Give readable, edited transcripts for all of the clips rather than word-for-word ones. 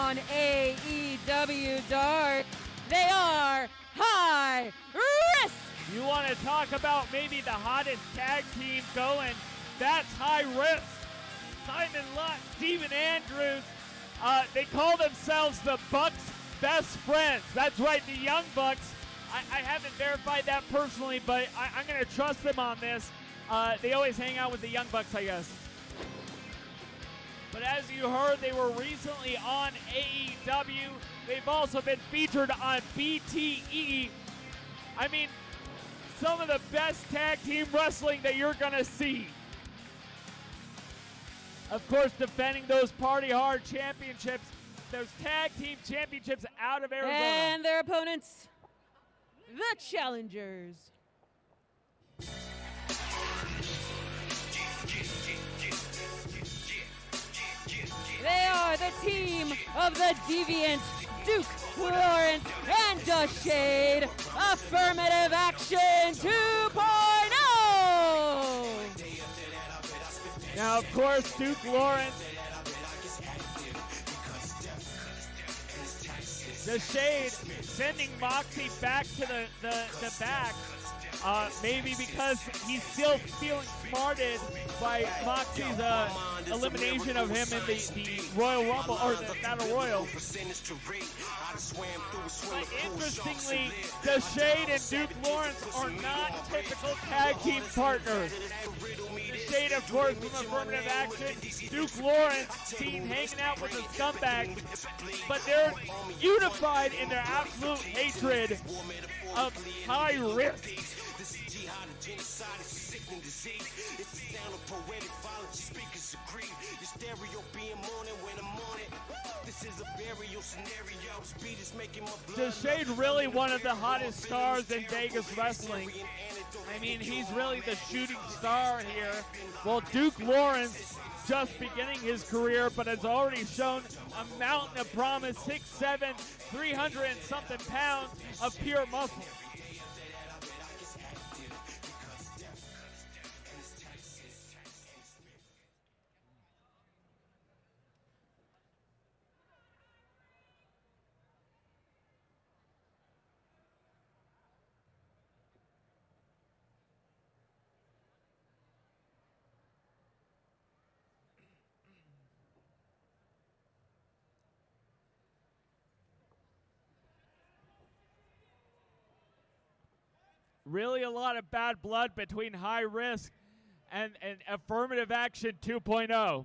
on AEW Dark. They are High Risk. You want to talk about maybe the hottest tag team going? That's High Risk. Simon Lutt, Steven Andrews. They call themselves the Bucks' best friends. That's right, the Young Bucks. I haven't verified that personally, but I'm going to trust them on this. They always hang out with the Young Bucks, I guess. But as you heard, they were recently on AEW. They've also been featured on BTE. I mean, some of the best tag team wrestling that you're going to see. Of course, defending those Party Hard championships, those tag team championships out of Arizona. And their opponents, the challengers. They are the team of the Deviant, Duke Lawrence, and Shade. Affirmative Action 2.0! Now, of course, Duke Lawrence, the Shade, sending Moxie back to the back. Maybe because he's still feeling smarted by Moxie's elimination of him in the Royal Rumble, or the Battle Royal. But interestingly, the Shade and Duke Lawrence are not typical tag team partners. The Shade, of course, from Affirmative Action. Duke Lawrence seen hanging out with the scumbag, but they're unified in their absolute hatred of High Risk. Genocide is sickening disease. It's the sound of poetic violence. Speakers agree. Your stereo being mourning when I'm on it. This is a burial scenario. Speed is making my blood. The Shade really one of the hottest stars in Vegas wrestling. I mean, he's really the shooting star here. Well, Duke Lawrence just beginning his career, but has already shown a mountain of promise. 6'7", 300 and something pounds of pure muscle. Really a lot of bad blood between High Risk and Affirmative Action 2.0.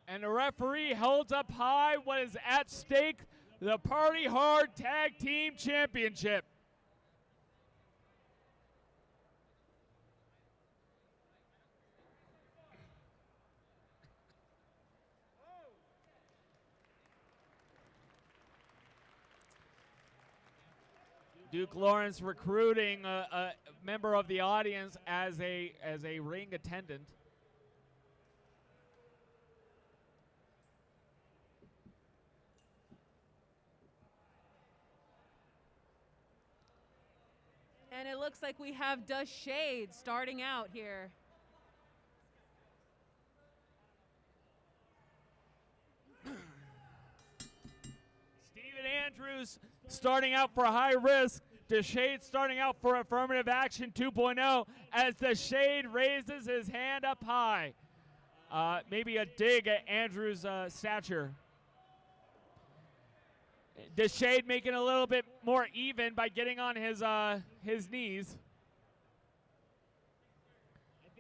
And the referee holds up high what is at stake, the Party Hard Tag Team Championship. Duke Lawrence recruiting a member of the audience as a ring attendant. And it looks like we have the Shade starting out here. Steven Andrews starting out for High Risk. The Shade starting out for Affirmative Action 2.0 as the Shade raises his hand up high. Maybe a dig at Andrews' stature. The Shade making a little bit more even by getting on his knees.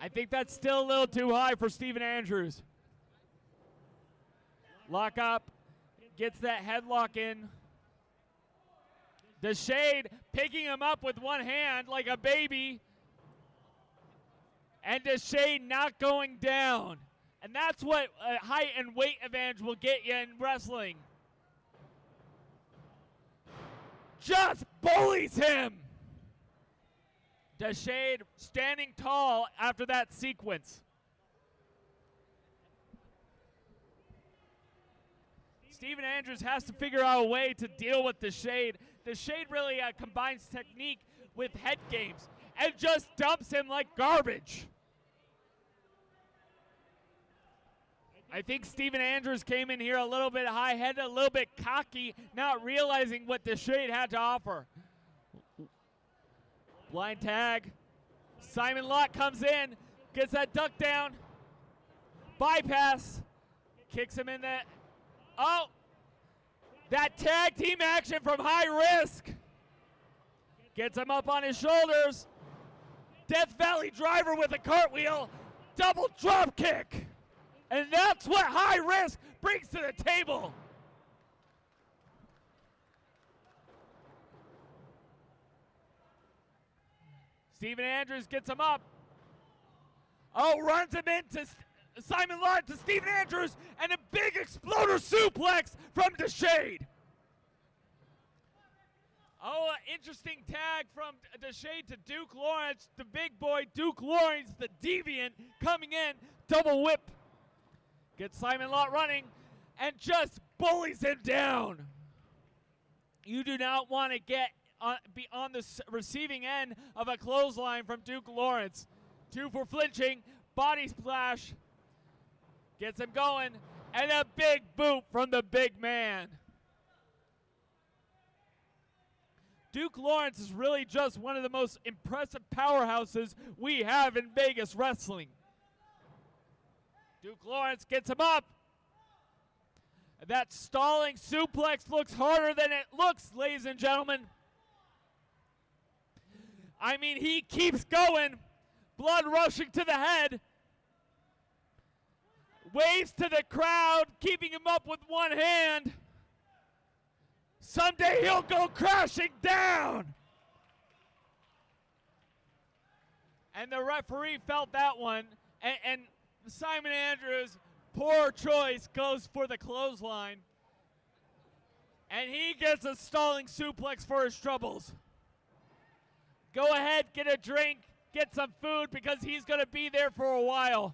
I think that's still a little too high for Steven Andrews. Lock up, gets that headlock in. The Shade picking him up with one hand like a baby. And the Shade not going down. And that's what height and weight advantage will get you in wrestling. Just bullies him. The Shade standing tall after that sequence. Steven Andrews has to figure out a way to deal with the Shade. The Shade really combines technique with head games and just dumps him like garbage. I think Steven Andrews came in here a little bit high-headed, a little bit cocky, not realizing what DeShade had to offer. Blind tag. Simon Lott comes in, gets that duck down. Bypass. Kicks him in the... Oh! That tag team action from High Risk. Gets him up on his shoulders. Death Valley driver with a cartwheel. Double drop kick. And that's what High Risk brings to the table. Steven Andrews gets him up. Oh, runs him into Simon Lott to Steven Andrews, and a big exploder suplex from DeShade. Oh, interesting tag from DeShade to Duke Lawrence. The big boy, Duke Lawrence, the deviant, coming in. Double whip. Gets Simon Lott running and just bullies him down. You do not want to be on the receiving end of a clothesline from Duke Lawrence. 2 for flinching. Body splash. Gets him going. And a big boot from the big man. Duke Lawrence is really just one of the most impressive powerhouses we have in Vegas wrestling. Duke Lawrence gets him up. That stalling suplex looks harder than it looks, ladies and gentlemen. I mean, he keeps going. Blood rushing to the head. Waves to the crowd, keeping him up with one hand. Someday he'll go crashing down. And the referee felt that one. And Simon Andrews, poor choice, goes for the clothesline. And he gets a stalling suplex for his troubles. Go ahead, get a drink, get some food, because he's going to be there for a while.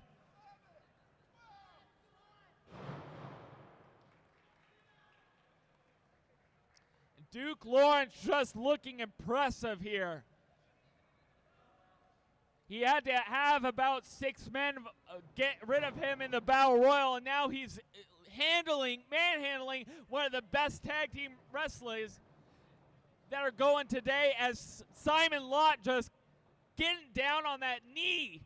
Duke Lawrence just looking impressive here. He had to have about 6 men get rid of him in the Battle Royal, and now he's manhandling one of the best tag team wrestlers that are going today, as Simon Lott just getting down on that knee.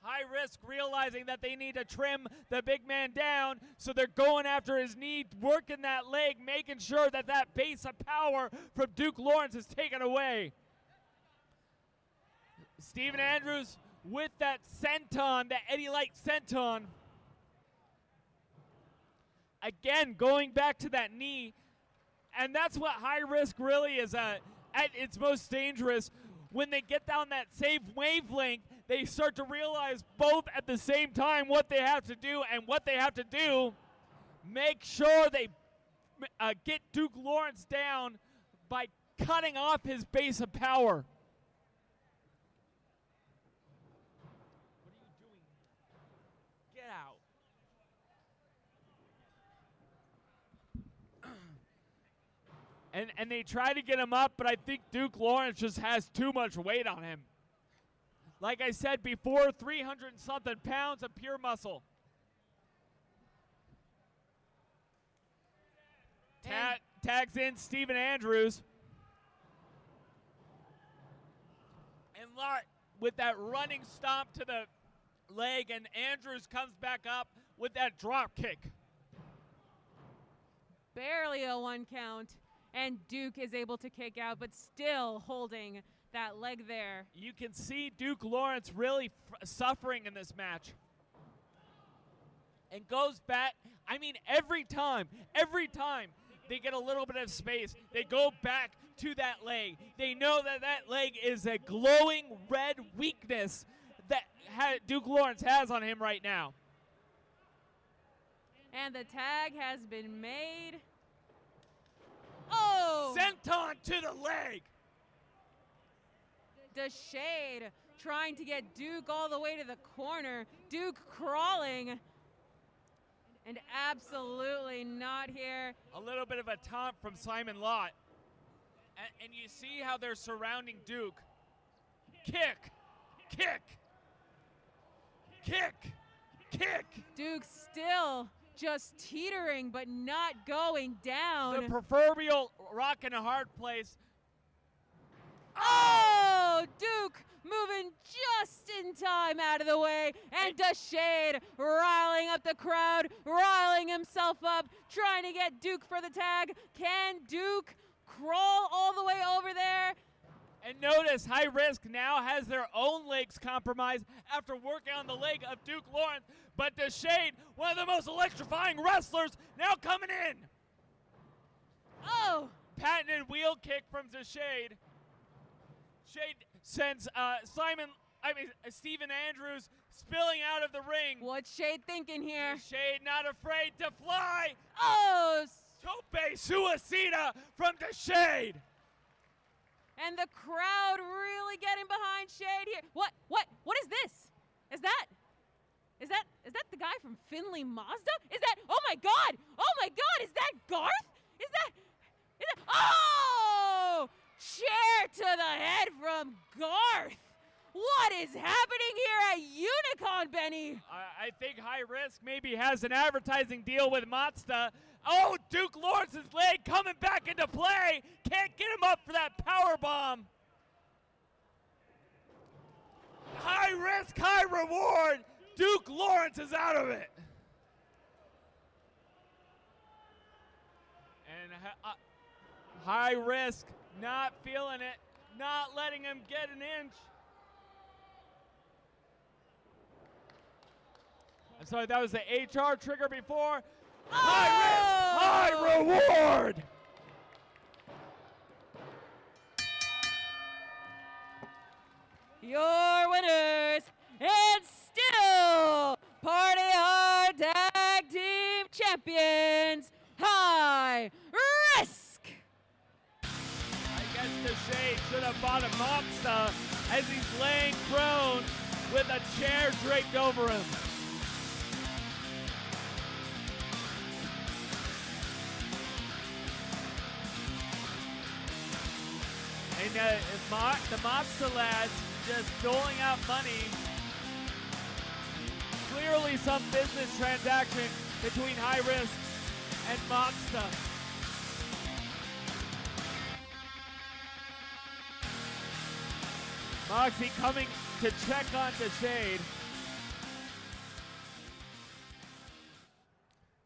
High Risk realizing that they need to trim the big man down, so they're going after his knee, working that leg, making sure that that base of power from Duke Lawrence is taken away. Steven Andrews with that senton, that Eddie Light senton. Again, going back to that knee. And that's what High Risk really is at its most dangerous. When they get down that same wavelength, they start to realize both at the same time what they have to do, and what they have to do, make sure they get Duke Lawrence down by cutting off his base of power. What are you doing? Get out. And they try to get him up, but I think Duke Lawrence just has too much weight on him. Like I said before, 300-something pounds of pure muscle. Tags in Steven Andrews. And Lott with that running stomp to the leg, and Andrews comes back up with that drop kick. Barely a 1 count. And Duke is able to kick out, but still holding that leg there. You can see Duke Lawrence really suffering in this match. And goes back, I mean, every time they get a little bit of space, they go back to that leg. They know that that leg is a glowing red weakness that Duke Lawrence has on him right now. And the tag has been made. Oh! Senton to the leg. DeShade trying to get Duke all the way to the corner. Duke crawling. And absolutely not here. A little bit of a taunt from Simon Lott. And you see how they're surrounding Duke. Kick, kick, kick, kick. Duke still just teetering but not going down. The proverbial rock in a hard place. Oh, Duke moving just in time out of the way, and Deshade riling up the crowd, riling himself up, trying to get Duke for the tag. Can Duke crawl all the way over there? And notice High Risk now has their own legs compromised after working on the leg of Duke Lawrence. But Deshade, one of the most electrifying wrestlers, now coming in. Oh! Patented wheel kick from Deshade. Shade sends Stephen Andrews spilling out of the ring. What's Shade thinking here? Deshade not afraid to fly. Oh! Tope suicida from Deshade. And the crowd really getting behind Shade here. What is this? Is that the guy from Finley Mazda? Is that, oh my God, is that Garth? Is that, oh! Chair to the head from Garth. What is happening here at Unicon, Benny? I think High Risk maybe has an advertising deal with Mazda. Oh, Duke Lawrence's leg coming back into play. Can't get him up for that power bomb. High risk, high reward. Duke Lawrence is out of it. And High Risk not feeling it, not letting him get an inch. I'm sorry, that was the HR trigger before. Oh! High risk, high reward. Your winners, and still Party Hard Tag Team Champions, High Risk. I guess Deshade should have bought a Mazda as he's laying prone with a chair draped over him. And the Mazda lads just doling out money. Clearly some business transaction between High Risk and Mazda. Moxie coming to check on Deshade.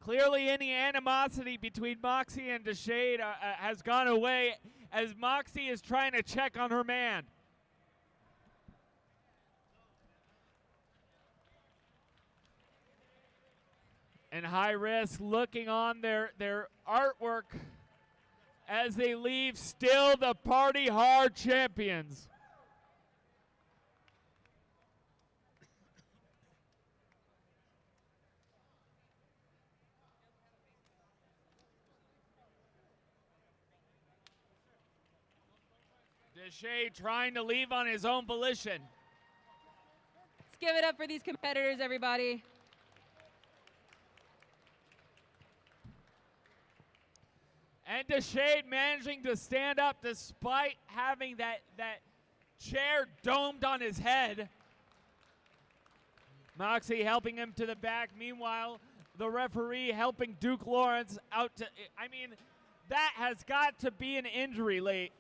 Clearly any animosity between Moxie and Deshade has gone away as Moxie is trying to check on her man. And High Risk looking on their artwork as they leave, still the Party Hard champions. Deshade trying to leave on his own volition. Let's give it up for these competitors, everybody. And Deshade managing to stand up despite having that chair domed on his head. Moxie helping him to the back. Meanwhile, the referee helping Duke Lawrence out to, I mean, that has got to be an injury late.